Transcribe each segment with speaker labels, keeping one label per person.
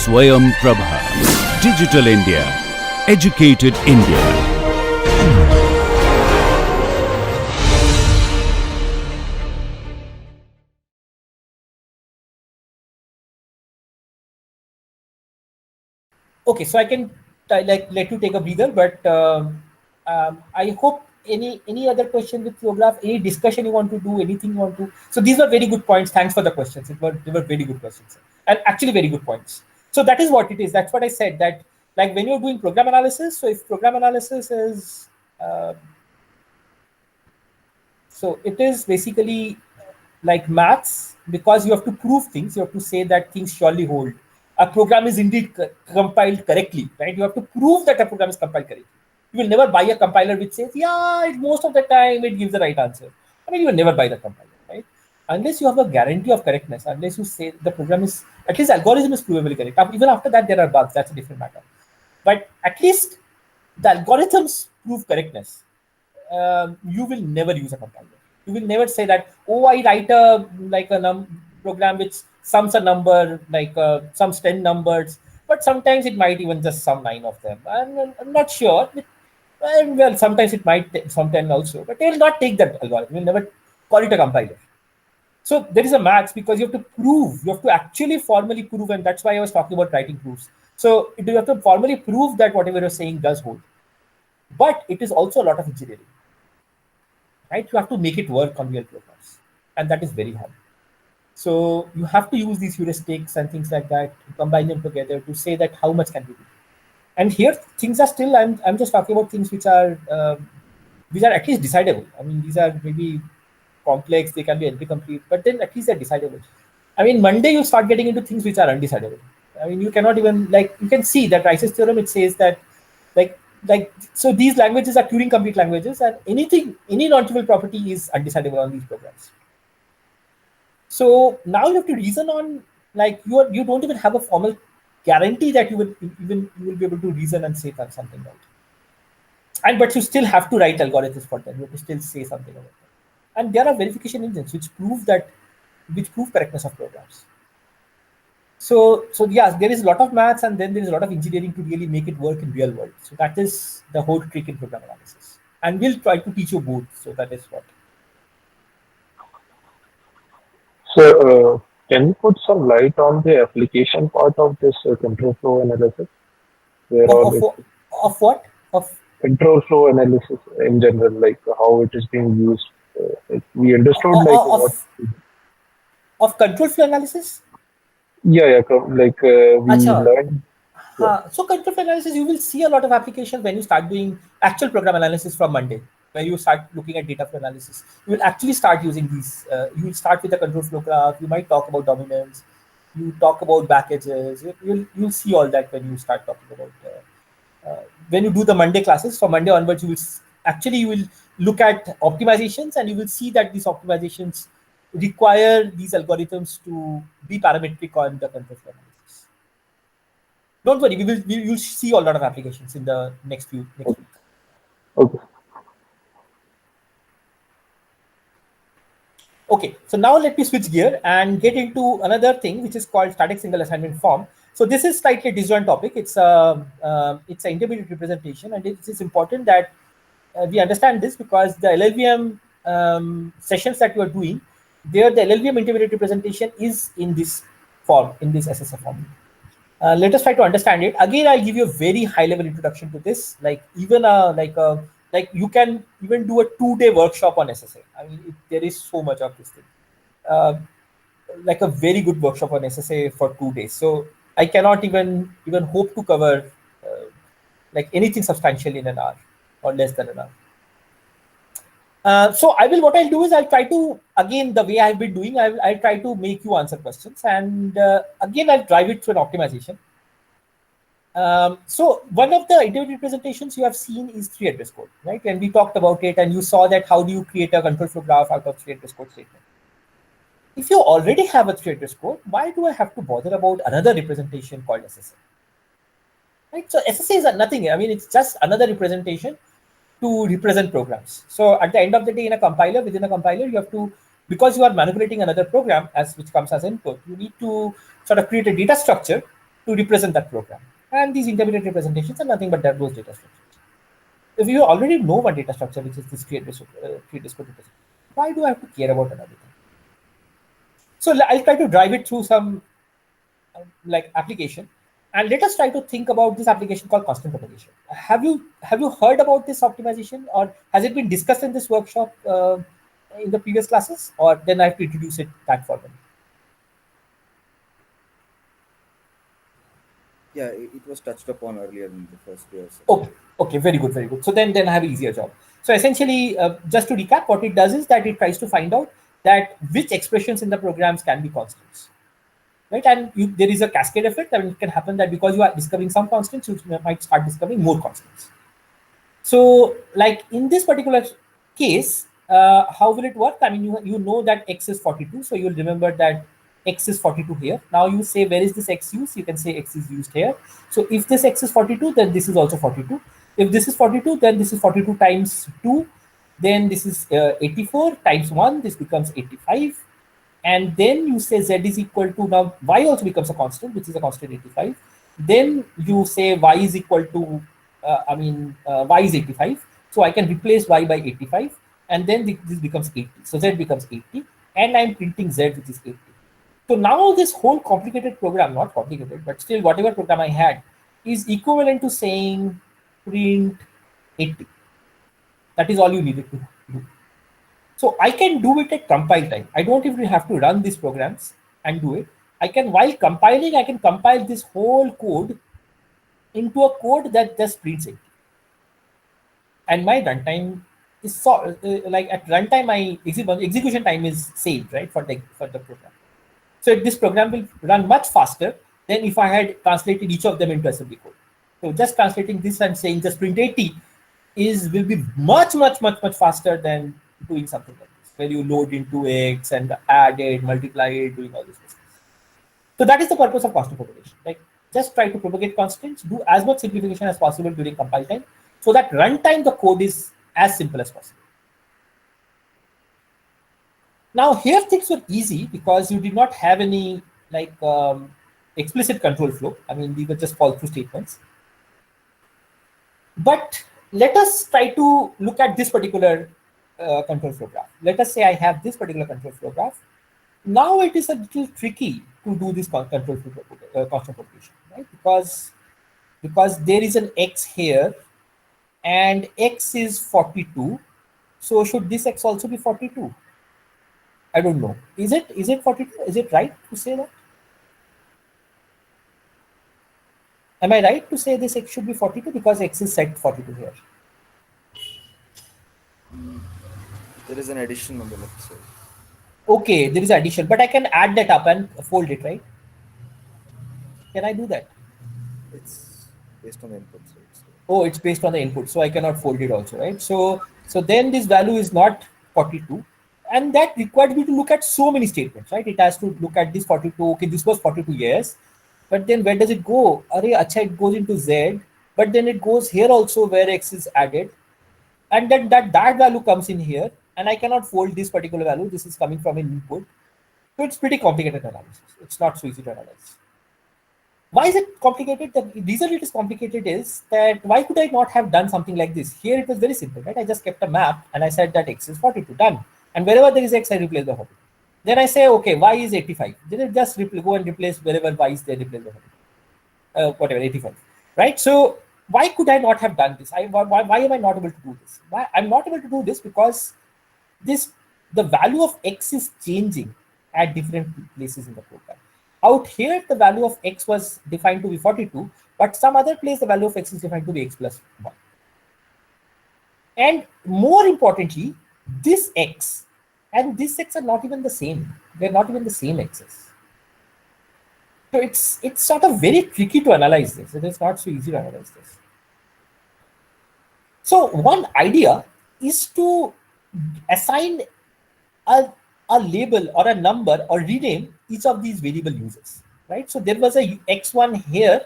Speaker 1: Swayam Prabha. Digital India. Educated India.
Speaker 2: Okay, so I can let you take a breather, but I hope any other question with photograph, any discussion you want to do, anything you want to. So these were very good points. Thanks for the questions. They were very good questions and actually very good points. So that is what it is. That's what I said. That like when you're doing program analysis. So if program analysis is so it is basically like maths, because you have to prove things. You have to say that things surely hold. A program is indeed compiled correctly, right? You have to prove that a program is compiled correctly. You will never buy a compiler which says, yeah, most of the time it gives the right answer. I mean, you will never buy the compiler, right? Unless you have a guarantee of correctness, unless you say the program is, at least algorithm is provably correct. Even after that, there are bugs. That's a different matter. But at least the algorithms prove correctness. You will never use a compiler. You will never say that, oh, I write a program which sums a number, sums 10 numbers, but sometimes it might even just sum 9 of them. I'm not sure. Well, sometimes it might sum 10 also, but they will not take that algorithm. You'll never call it a compiler. So there is a maths, because you have to prove, you have to actually formally prove, and that's why I was talking about writing proofs. So you have to formally prove that whatever you're saying does hold. But it is also a lot of engineering. Right? You have to make it work on real programs, and that is very hard. So you have to use these heuristics and things like that, to combine them together to say that how much can we do. And here things are still, I'm just talking about things which are at least decidable. I mean, these are maybe complex, they can be NP complete, but then at least they're decidable. I mean, Monday you start getting into things which are undecidable. I mean, you cannot even, like, you can see that Rice's theorem, it says that so these languages are Turing complete languages, and any non-trivial property is undecidable on these programs. So now you have to reason on, like, you don't even have a formal guarantee that you will be able to reason and say something right. But you still have to write algorithms for them. You have to still say something about them. And there are verification engines which prove correctness of programs. So yes, there is a lot of maths, and then there is a lot of engineering to really make it work in real world. So that is the whole trick in program analysis. And we'll try to teach you both. So that is what.
Speaker 3: So, can you put some light on the application part of this control flow analysis? Where
Speaker 2: Of what? Of
Speaker 3: control flow analysis in general, like how it is being used. We understood
Speaker 2: of control flow analysis.
Speaker 3: Yeah, like we learned.
Speaker 2: Yeah. So control flow analysis, you will see a lot of applications when you start doing actual program analysis from Monday, where you start looking at data flow analysis. You will actually start using these. You will start with the control flow graph. You might talk about dominance. You talk about back edges. You'll see all that when you start talking about. When you do the Monday classes, from Monday onwards, you will look at optimizations, and you will see that these optimizations require these algorithms to be parametric on the control flow analysis. Don't worry, you'll see a lot of applications in the next week.
Speaker 3: Okay.
Speaker 2: Okay, so now let me switch gear and get into another thing, which is called static single assignment form. So this is slightly a disjoint topic. It's an intermediate representation, and it is important that we understand this, because the LLVM sessions that you are doing, there the LLVM intermediate representation is in this form, in this SSA form. Let us try to understand it. Again, I'll give you a very high-level introduction to this. Like you can even do a 2-day workshop on SSA. I mean, there is so much of this thing. Like a very good workshop on SSA for 2 days. So I cannot even hope to cover like anything substantial in an hour or less than an hour. So what I'll do is I'll try to, again, the way I've been doing, I'll try to make you answer questions, and again, I'll drive it through an optimization. So one of the intermediate representations you have seen is 3-address code, right? When we talked about it, and you saw that how do you create a control flow graph out of 3-address code statement. If you already have a 3-address code, why do I have to bother about another representation called SSA? Right? So SSA is nothing. I mean, it's just another representation to represent programs. So at the end of the day, within a compiler, you have to, because you are manipulating another program which comes as input, you need to sort of create a data structure to represent that program. And these intermediate representations are nothing but those data structures. If you already know one data structure, which is this create discrete representation, why do I have to care about another thing? So I'll try to drive it through some like application, and let us try to think about this application called constant propagation. Have you heard about this optimization, or has it been discussed in this workshop in the previous classes, or then I have to introduce it back for them?
Speaker 4: Yeah, it was touched upon earlier in the first years.
Speaker 2: Okay, very good, very good. So then I have an easier job. So essentially, just to recap, what it does is that it tries to find out that which expressions in the programs can be constants, right? And there is a cascade effect. I mean, it can happen that because you are discovering some constants, you might start discovering more constants. So like in this particular case, how will it work? I mean, you know that x is 42, so you'll remember that x is 42 here. Now you say, where is this x used? You can say x is used here. So if this x is 42, then this is also 42. If this is 42, then this is 42 times 2. Then this is 84 times 1. This becomes 85. And then you say z is equal to, now y also becomes a constant, which is a constant 85. Then you say y is equal to, y is 85. So I can replace y by 85. And then this becomes 80. So z becomes 80. And I'm printing z, which is 80. So now this whole complicated program, not complicated, but still whatever program I had, is equivalent to saying print 80. That is all you needed to do. So I can do it at compile time. I don't even have to run these programs and do it. I can, while compiling, I can compile this whole code into a code that just prints it. And my runtime is like at runtime, my execution time is saved, right, for the program. So this program will run much faster than if I had translated each of them into assembly code. So just translating this and saying just print 80 will be much faster than doing something like this, where you load into X and add it, multiply it, doing all this business. So that is the purpose of constant propagation. Like, just try to propagate constants, do as much simplification as possible during compile time, so that runtime the code is as simple as possible. Now here things were easy because you did not have any like explicit control flow. I mean, these were just fall through statements. But let us try to look at this particular control flow graph. Let us say I have this particular control flow graph. Now it is a little tricky to do this control flow constant propagation, right? Because there is an x here, and x is 42. So should this x also be 42? I don't know. Is it 42? Is it right to say that? Am I right to say this x should be 42 because x is set 42 here?
Speaker 4: There is an addition on the left side.
Speaker 2: Okay, there is addition, but I can add that up and fold it, right? Can I do that?
Speaker 4: It's based on the input.
Speaker 2: Oh, it's based on the input, so I cannot fold it also, right? So then this value is not 42, and that requires me to look at so many statements, right? It has to look at this 42. Okay, this was 42 years, but then where does it go? It goes into Z, but then it goes here also where X is added, and then that value comes in here, and I cannot fold this particular value. This is coming from an input, so it's pretty complicated analysis. It's not so easy to analyze. Why is it complicated? The reason it is complicated is that why could I not have done something like this? Here it was very simple, right? I just kept a map and I said that X is 42, done. And wherever there is X, I replace the 42. Then I say, okay, Y is 85. Then I just go and replace wherever Y is there, replace the 42. Whatever, 85, right? So why could I not have done this? Why am I not able to do this? Why I'm not able to do this? Because the value of X is changing at different places in the program. Out here, the value of X was defined to be 42, but some other place, the value of X is defined to be X plus 1. And more importantly, this X and this X are not even the same. They're not even the same X's. So it's sort of very tricky to analyze this. It is not so easy to analyze this. So one idea is to assign a label or a number or rename each of these variable uses, right? So there was a x1 here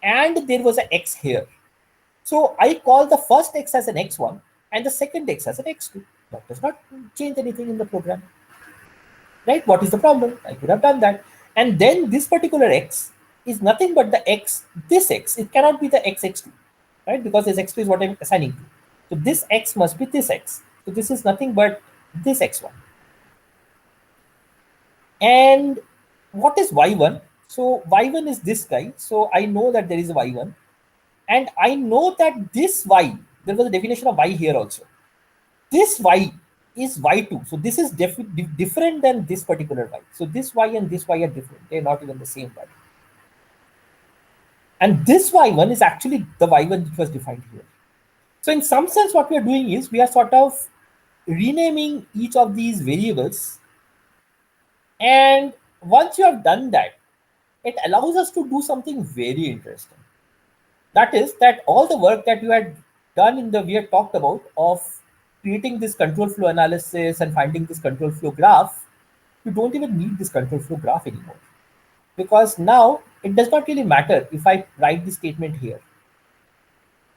Speaker 2: and there was a x here. So I call the first x as an x1 and the second x as an x2. That does not change anything in the program, right? What is the problem? I could have done that. And then this particular x is nothing but the x, this x. It cannot be the x2, right? Because this x2 is what I'm assigning to. So this x must be this x. So this is nothing but this x1. And what is y1? So y1 is this guy. So I know that there is a y1. And I know that this y, there was a definition of y here also. This y is y2. So this is different than this particular y. So this y and this y are different. They're not even the same y. And this y1 is actually the y1 which was defined here. So in some sense, what we are doing is we are sort of renaming each of these variables. And once you have done that, it allows us to do something very interesting. That is that all the work that you had done we had talked about of creating this control flow analysis and finding this control flow graph, you don't even need this control flow graph anymore. Because now it does not really matter if I write the statement here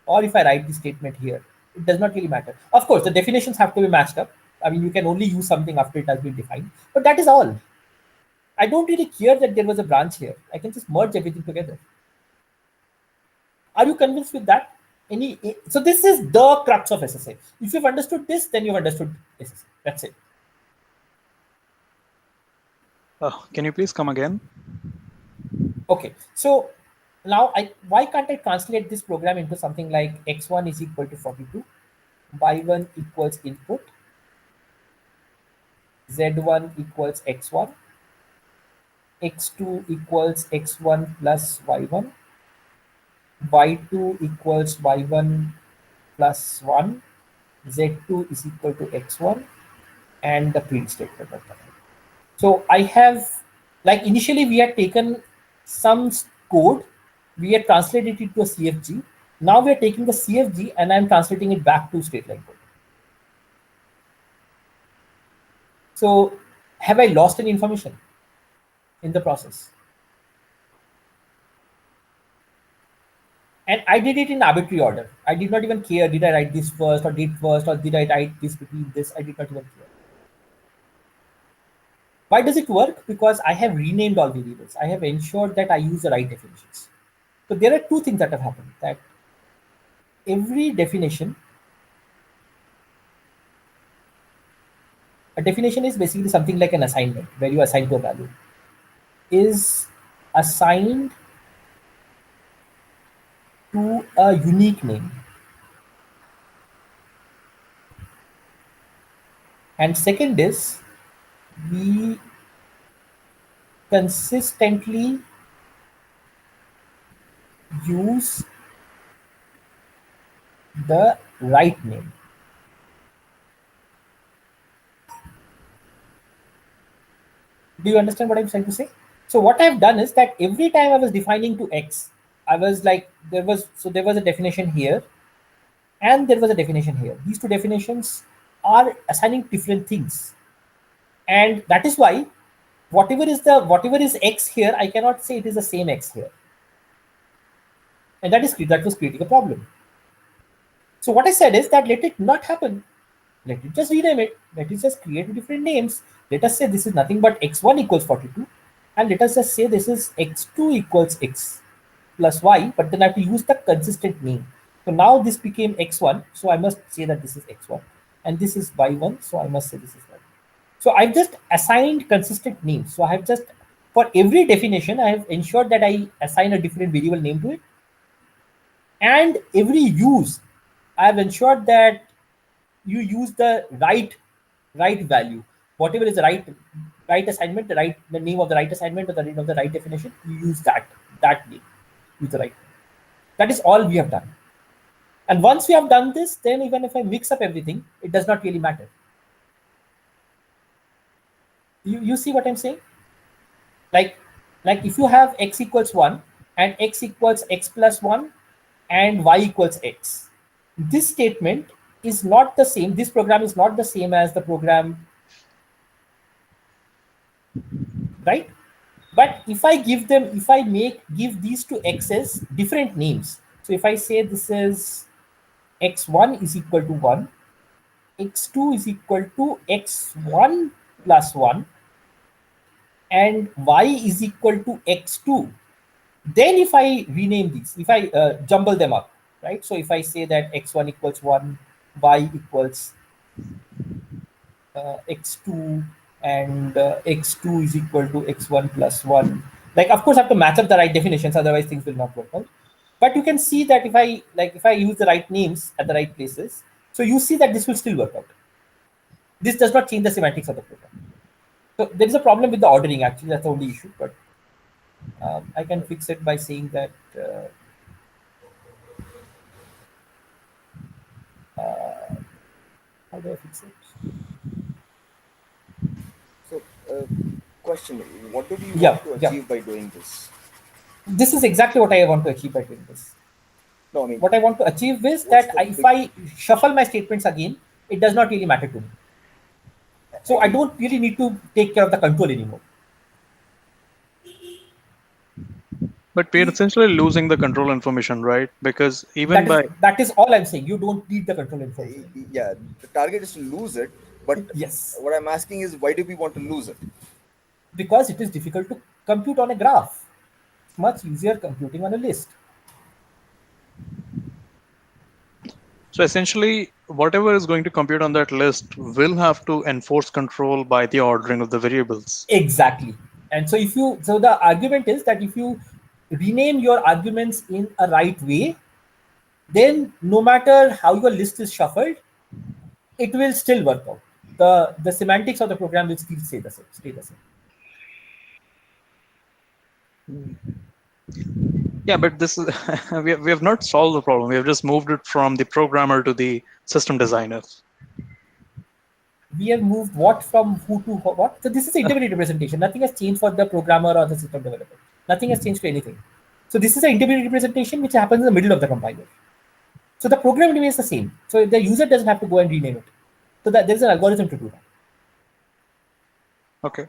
Speaker 2: or if I write the statement here. It does not really matter. Of course, the definitions have to be matched up. I mean, you can only use something after it has been defined, but that is all. I don't really care that there was a branch here. I can just merge everything together. Are you convinced with that? So this is the crux of SSA. If you've understood this, then you've understood SSA. That's it.
Speaker 5: Can you please come again?
Speaker 2: Okay. So now why can't I translate this program into something like x1 is equal to 42, y1 equals input, z1 equals x1, x2 equals x1 plus y1, y2 equals y1 plus 1, z2 is equal to x1, and the print statement. So I have, like initially we had taken some code, we had translated it to a CFG. Now we are taking the CFG and I'm translating it back to straight line code. So have I lost any information in the process? And I did it in arbitrary order. I did not even care, did I write this first or did I write this between this? I did not even care. Why does it work? Because I have renamed all variables. I have ensured that I use the right definitions. So there are two things that have happened. That every definition, a definition is basically something like an assignment where you assign to a value, is assigned to a unique name. And second is we consistently use the right name. Do you understand what I'm trying to say? So what I've done is that every time I was defining to X, I was like, there was a definition here and there was a definition here. These two definitions are assigning different things. And that is why whatever is X here, I cannot say it is the same X here. And that was creating a problem. So what I said is that let it not happen. Let it just rename it. Let it just create different names. Let us say this is nothing but x1 equals 42. And let us just say this is x2 equals x plus y, but then I have to use the consistent name. So now this became x1. So I must say that this is x1. And this is y1. So I must say this is y1. So I've just assigned consistent names. So I have just, for every definition, I have ensured that I assign a different variable name to it. And every use, I have ensured that you use the right value. Whatever is the right assignment, the name of the right assignment or the name of the right definition, you use that name. Use the right name. That is all we have done. And once we have done this, then even if I mix up everything, it does not really matter. You see what I'm saying? Like if you have x equals 1 and x equals x plus 1 and y equals x, this statement is not the same. This program is not the same as the program, right? But if I give these two x's different names. So if I say this is x1 is equal to 1, x2 is equal to x1 plus 1, and y is equal to x2, Then if I rename these, if I jumble them up, right? So if I say that x1 equals 1, y equals x2, and x2 is equal to x1 plus 1. Like, of course, I have to match up the right definitions, otherwise things will not work out. But you can see that if I use the right names at the right places, so you see that this will still work out. This does not change the semantics of the program. So there is a problem with the ordering, actually. That's the only issue. But I can fix it by saying that how do I fix it?
Speaker 4: So, question: what do you
Speaker 2: Yeah,
Speaker 4: want to
Speaker 2: yeah.
Speaker 4: achieve by doing this?
Speaker 2: This is exactly what I want to achieve by doing this.
Speaker 4: No, I mean,
Speaker 2: What I want to achieve is
Speaker 4: what's
Speaker 2: that
Speaker 4: the
Speaker 2: if
Speaker 4: big?
Speaker 2: I shuffle my statements again, it does not really matter to me. So I don't really need to take care of the control anymore.
Speaker 5: But we're essentially losing the control information, right? Because even by
Speaker 2: That is all I'm saying. You don't need the control information.
Speaker 4: Yeah, the target is to lose it, but
Speaker 2: Yes,
Speaker 4: what I'm asking is, why do we want to lose it?
Speaker 2: because it is difficult to compute on a graph. It's much easier computing on a list.
Speaker 5: so essentially whatever is going to compute on that list will have to enforce control by the ordering of the variables.
Speaker 2: Exactly. And so the argument is that if you rename your arguments in a right way, then no matter how your list is shuffled, it will still work out. The semantics of the program will still stay the same.
Speaker 5: Yeah, but this is we have not solved the problem. We have just moved it from the programmer to the system designer.
Speaker 2: We have moved what from who to what. So this is intermediate representation. Nothing has changed for the programmer or the system developer. Nothing has changed for anything. So this is an intermediate representation which happens in the middle of the compiler. So the program remains the same. So the user doesn't have to go and rename it. So that there is an algorithm to do that.
Speaker 5: Okay.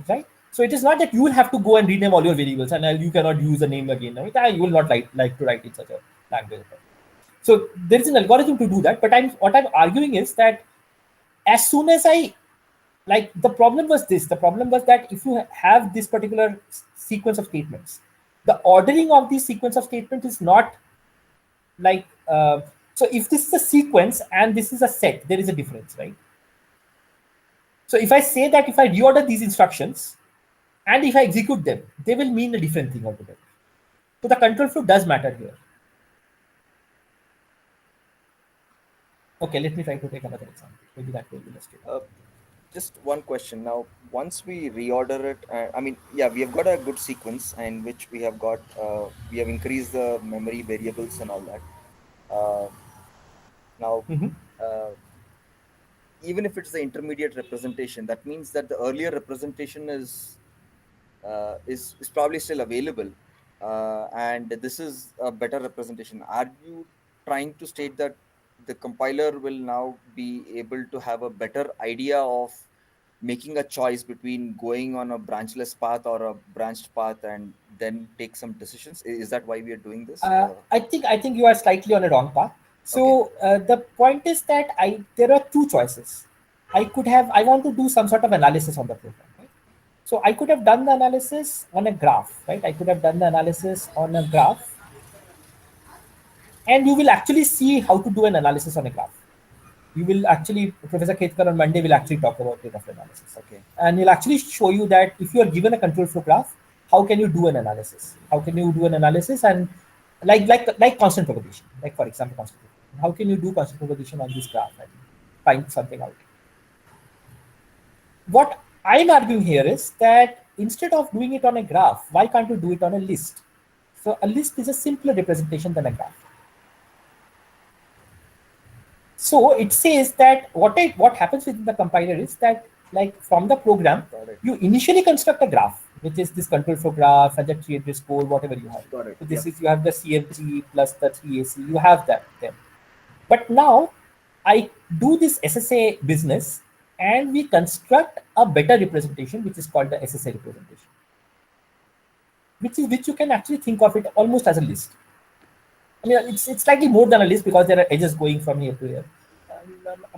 Speaker 2: Right? So it is not that you will have to go and rename all your variables and you cannot use a name again. Right? You will not like to write in such a language. So there is an algorithm to do that. But what I'm arguing is that as soon as the problem was this. The problem was that if you have this particular sequence of statements, the ordering of this sequence of statements is not like, so if this is a sequence and this is a set, there is a difference, right? So if I say that if I reorder these instructions and if I execute them, they will mean a different thing altogether. So the control flow does matter here. Okay, let me try to take another example. Maybe that will illustrate.
Speaker 4: Just one question now. Once we reorder it, I mean, yeah, we have got a good sequence in which we have got we have increased the memory variables and all that. Now, even if it's the intermediate representation, that means that the earlier representation is probably still available, and this is a better representation. Are you trying to state that the compiler will now be able to have a better idea of making a choice between going on a branchless path or a branched path and then take some decisions? Is that why we are doing this?
Speaker 2: I think you are slightly on a wrong path. So the point is that there are two choices. I want to do some sort of analysis on the program. Right? So I could have done the analysis on a graph, right? I could have done the analysis on a graph, and you will actually see how to do an analysis on a graph. You will actually, Professor Ketkar on Monday will actually talk about graph analysis.
Speaker 4: Okay.
Speaker 2: And he'll actually show you that if you are given a control flow graph, how can you do an analysis? How can you do an analysis and like constant propagation, like for example, constant propagation. How can you do constant propagation on this graph and find something out? What I'm arguing here is that instead of doing it on a graph, why can't you do it on a list? So a list is a simpler representation than a graph. So it says that what happens within the compiler is that, like from the program, you initially construct a graph, which is this control flow graph and the tree address code, whatever you have.
Speaker 4: Got it.
Speaker 2: So this is, you have the CFG plus the 3AC, you have that then. But now I do this SSA business and we construct a better representation, which is called the SSA representation, which you can actually think of it almost as a list. I mean, it's slightly more than a list because there are edges going from here to here.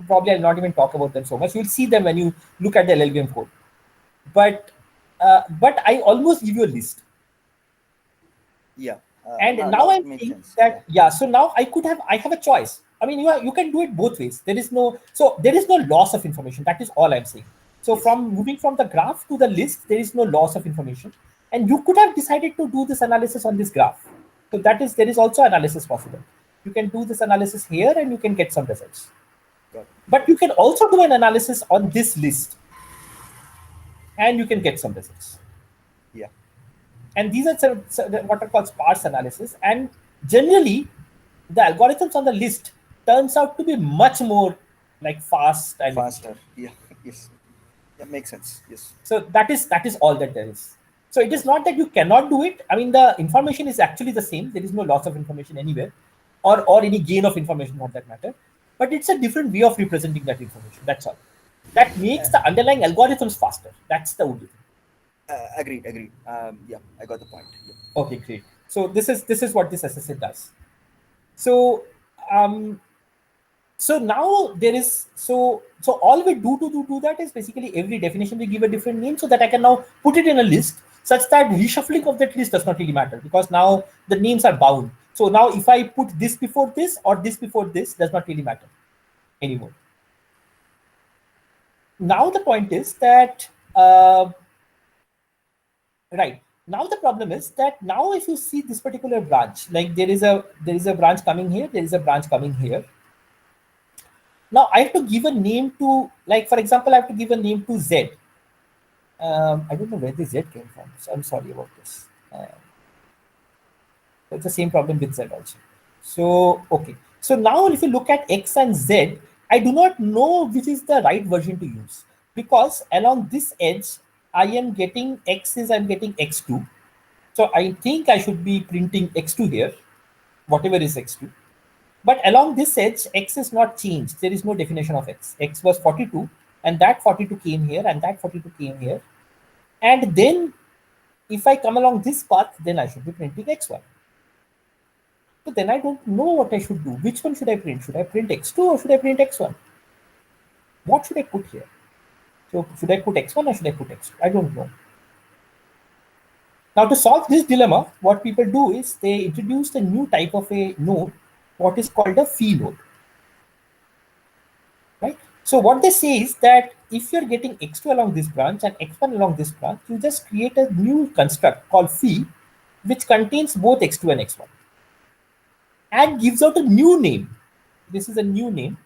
Speaker 2: Probably I'll not even talk about them so much. You'll see them when you look at the LLVM code. But I almost give you a list.
Speaker 4: Yeah.
Speaker 2: And
Speaker 4: Now
Speaker 2: now
Speaker 4: it
Speaker 2: I'm
Speaker 4: makes
Speaker 2: saying
Speaker 4: sense.
Speaker 2: that, yeah, so now I have a choice. I mean, you can do it both ways. There is no loss of information. That is all I'm saying. So
Speaker 4: Yes.
Speaker 2: from moving from the graph to the list, there is no loss of information. And you could have decided to do this analysis on this graph. So there is also analysis possible. You can do this analysis here and you can get some results.
Speaker 4: Got it.
Speaker 2: But you can also do an analysis on this list and you can get some results.
Speaker 4: Yeah.
Speaker 2: And these are what are called sparse analysis. And generally, the algorithms on the list turns out to be much more like fast and
Speaker 4: Faster.
Speaker 2: efficient.
Speaker 4: Yeah. Yes. That makes sense. Yes.
Speaker 2: So that is all that there is. So it is not that you cannot do it. I mean, the information is actually the same. There is no loss of information anywhere, or any gain of information for that matter. But it's a different way of representing that information. That's all. That makes the underlying algorithms faster. That's the only thing.
Speaker 4: Agreed. Agreed. Yeah, I got the point. Yeah.
Speaker 2: Okay, great. So this is what this SSA does. So so now there is so all we do to do that is basically every definition we give a different name so that I can now put it in a list such that reshuffling of that list does not really matter because now the names are bound. So now if I put this before this or this before this does not really matter anymore. Now the point is that right now the problem is that now if you see this particular branch, like there is a branch coming here, there is a branch coming here. Now I have to give a name to, like for example, I have to give a name to Z. I don't know where the Z came from, so I'm sorry about this. It's the same problem with Z also. So okay, so now if you look at X and Z, I do not know which is the right version to use because along this edge I am getting I'm getting X2. So I think I should be printing X2 here, whatever is X2. But along this edge, X is not changed. There is no definition of X. X was 42, and that 42 came here, and that 42 came here. And then if I come along this path, then I should be printing X1. So then I don't know what I should do. Which one should I print? Should I print X2 or should I print X1? What should I put here? So should I put X1 or should I put X2? I don't know. Now to solve this dilemma, what people do is they introduce a new type of a node, what is called a phi node. Right? So what they say is that if you're getting X2 along this branch and X1 along this branch, you just create a new construct called phi, which contains both X2 and X1 and gives out a new name. This is a new name,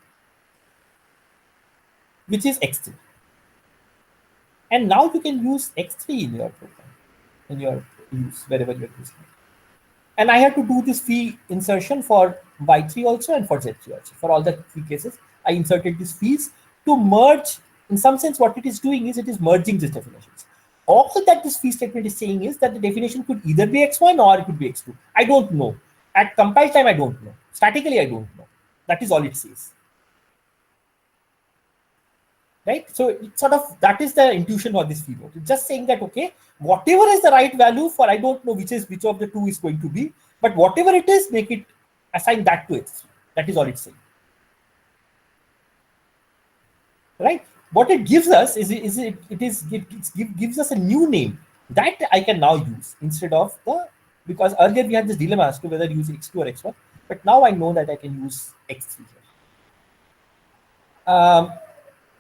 Speaker 2: which is X3. And now you can use X3 in your program, in your use, wherever you're using it. And I have to do this phi insertion for Y3 also and for Z3 also. For all the three cases, I inserted these phis to merge. In some sense, what it is doing is it is merging these definitions. All that this phi statement is saying is that the definition could either be X1 or it could be X2. I don't know. At compile time, I don't know. Statically, I don't know. That is all it says. Right? So it's sort of, that is the intuition of this phi node. It's just saying that, okay, whatever is the right value for, I don't know which of the two is going to be, but whatever it is, make it, assign that to it. That is all it's saying. Right? What it gives us is it gives us a new name that I can now use instead of because earlier we had this dilemma as to whether to use X2 or X1, but now I know that I can use X3 here.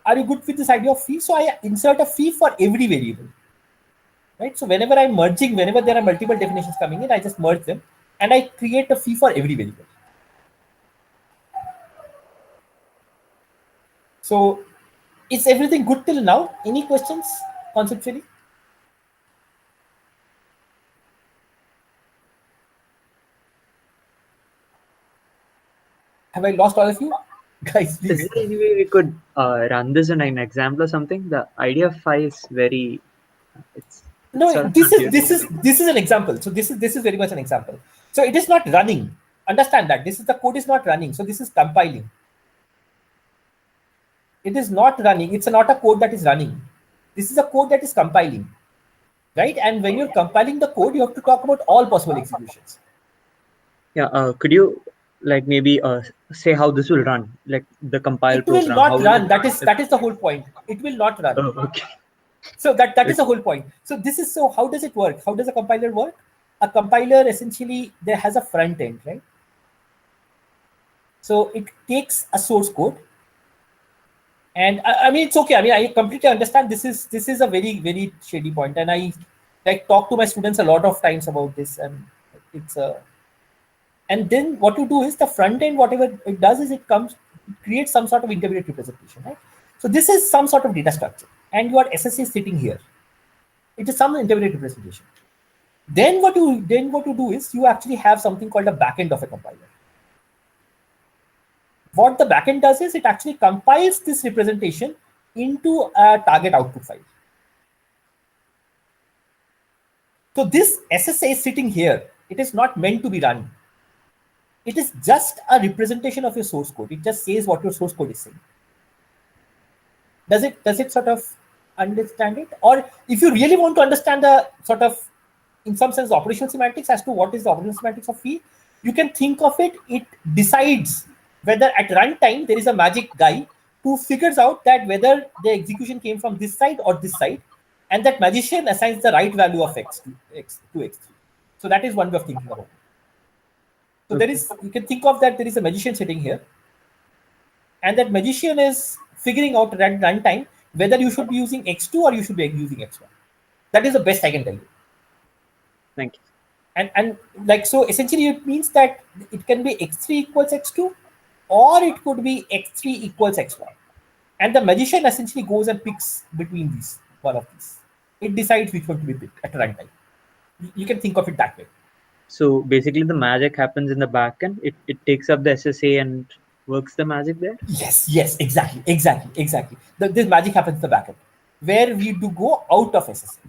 Speaker 2: Are you good with this idea of phi? So I insert a phi for every variable. Right? So whenever I'm merging, whenever there are multiple definitions coming in, I just merge them and I create a phi for every variable. So is everything good till now? Any questions conceptually? Have I lost all of you? Guys, please.
Speaker 6: Is there any way we could run this in an example or something? The idea of phi is very.
Speaker 2: No, this is an example. So this is very much an example. So it is not running. Understand that the code is not running. So this is compiling. It is not running. It's not a code that is running. This is a code that is compiling, right? And when you're compiling the code, you have to talk about all possible executions.
Speaker 6: Yeah. Could you maybe say how this will run, like the compile program?
Speaker 2: It will not run. That is the whole point. It will not run.
Speaker 6: Oh, okay.
Speaker 2: So that is the whole point. So how does it work? How does a compiler work? a compiler essentially there has a front end, right? So it takes a source code, and I mean it's okay. I mean I completely understand this is a very shady point, and I like talk to my students a lot of times about this, and it's a. And then what you do is the front end, whatever it does is it creates some sort of intermediate representation, right? So this is some sort of data structure, and your SSA is sitting here. It is some intermediate representation. Then what you do is you actually have something called a backend of a compiler. What the backend does is it actually compiles this representation into a target output file. So this SSA is sitting here. It is not meant to be run. It is just a representation of your source code. It just says what your source code is saying. Does it sort of understand it? Or if you really want to understand the sort of, in some sense, operational semantics as to what is the operational semantics of phi, you can think of it. It decides whether at runtime there is a magic guy who figures out that whether the execution came from this side or this side, and that magician assigns the right value of x to x3. So that is one way of thinking about it. So there is, you can think of that there is a magician sitting here, and that magician is figuring out at runtime whether you should be using x2 or you should be using x1. That is the best I can tell you.
Speaker 6: Thank you.
Speaker 2: And like, so essentially it means that it can be x3 equals x2, or it could be x3 equals x1. And the magician essentially goes and picks between these, one of these. It decides which one to be picked at runtime. You can think of it that way.
Speaker 6: So basically the magic happens in the backend. It takes up the SSA and works the magic there?
Speaker 2: Yes, exactly. This magic happens in the backend, where we do go out of SSA.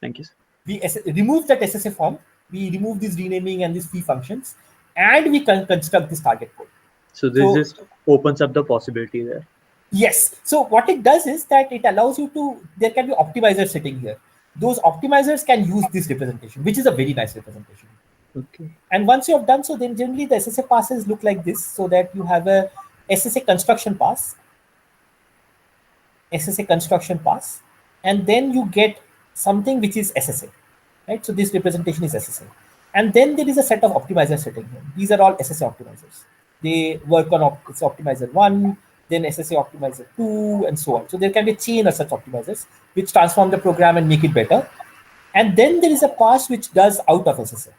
Speaker 6: Thank you, sir.
Speaker 2: We remove that SSA form, we remove this renaming and these phi functions, and we can construct this target code.
Speaker 6: So this just opens up the possibility there.
Speaker 2: Yes. So what it does is that it allows you to, there can be optimizers sitting here. Those optimizers can use this representation, which is a very nice representation.
Speaker 6: Okay.
Speaker 2: And once you have done so, then generally the SSA passes look like this, so that you have a SSA construction pass, and then you get something which is SSA, right? So this representation is SSA. And then there is a set of optimizers sitting here. These are all SSA optimizers. They work on it's optimizer 1, then SSA optimizer 2, and so on. So there can be a chain of such optimizers which transform the program and make it better. And then there is a pass which does out of SSA.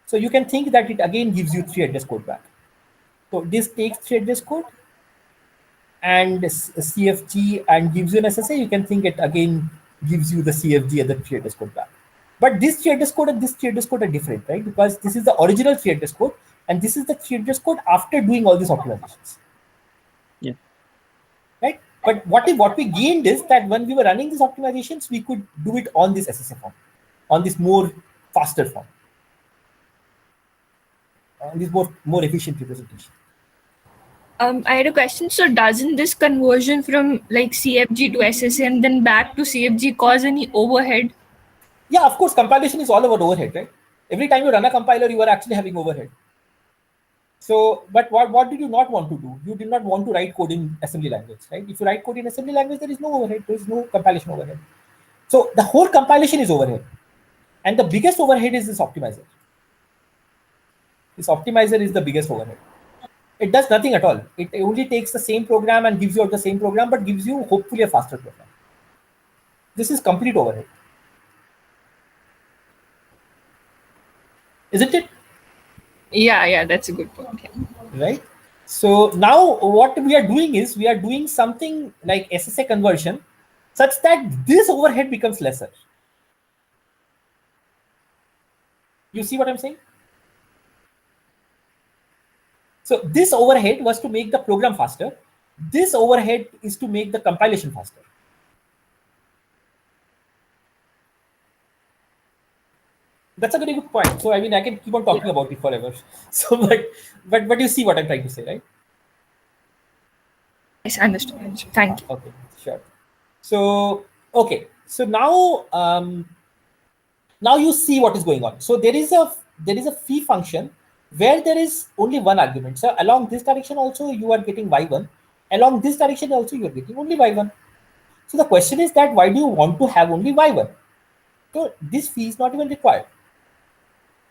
Speaker 2: So you can think that it again gives you 3 address code back. So this takes 3 address code and CFG and gives you an SSA. You can think it again gives you the CFG and the 3 address code back. But this 3 address code and this 3 address code are different, right? Because this is the original 3 address code, and this is the 3 address code after doing all these optimizations.
Speaker 6: Yeah.
Speaker 2: Right? But what we gained is that when we were running these optimizations, we could do it on this SSA form, on this faster form, on this more efficient representation.
Speaker 7: I had a question. So doesn't this conversion from like CFG to SSA and then back to CFG cause any overhead?
Speaker 2: Yeah, of course, compilation is all about overhead, right? Every time you run a compiler, you are actually having overhead. So, but what did you not want to do? You did not want to write code in assembly language, right? If you write code in assembly language, there is no overhead. There is no compilation overhead. So the whole compilation is overhead. And the biggest overhead is this optimizer. This optimizer is the biggest overhead. It does nothing at all. It only takes the same program and gives you out the same program, but gives you hopefully a faster program. This is complete overhead. Isn't it?
Speaker 7: Yeah, that's a good point. Yeah.
Speaker 2: Right? So now what we are doing is we are doing something like SSA conversion such that this overhead becomes lesser. You see what I'm saying? So this overhead was to make the program faster. This overhead is to make the compilation faster. That's a very good point. So I mean, I can keep on talking about it forever. So, but you see what I'm trying to say, right?
Speaker 7: Yes, understood. Thank you.
Speaker 2: Okay, sure. So okay, so now now you see what is going on. So there is a phi function where there is only one argument. So along this direction also you are getting y1. Along this direction also you are getting only y1. So the question is that why do you want to have only y1? So this fee is not even required.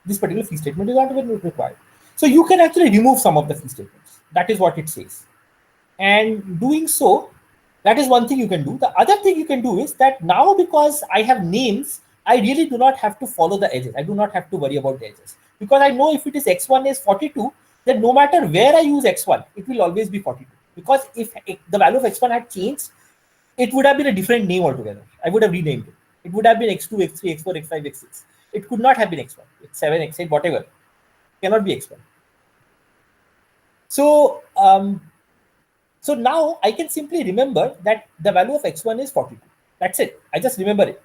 Speaker 2: This particular fee statement is not even required. So you can actually remove some of the fee statements. That is what it says. And doing so, that is one thing you can do. The other thing you can do is that now, because I have names, I really do not have to follow the edges. I do not have to worry about the edges, because I know if it is x1 is 42, then no matter where I use x1, it will always be 42. Because if the value of x1 had changed, it would have been a different name altogether. I would have renamed it. It would have been x2, x3, x4, x5, x6. It could not have been x1, x7, x8, whatever. It cannot be x1. So, so now I can simply remember that the value of x1 is 42. That's it. I just remember it.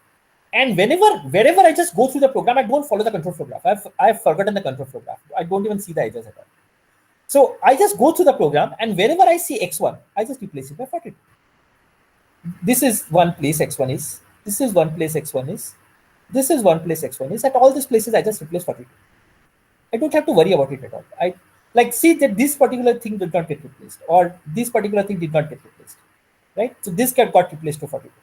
Speaker 2: And wherever I just go through the program, I don't follow the control flow graph. I've forgotten the control flow graph. I don't even see the edges at all. So I just go through the program, and wherever I see x1, I just replace it by 42. This is one place x1 is. This is one place x1 is. This is one place x1 is. At all these places, I just replace 42. I don't have to worry about it at all. I like see that this particular thing did not get replaced, or this particular thing did not get replaced, right? So this got replaced to 42.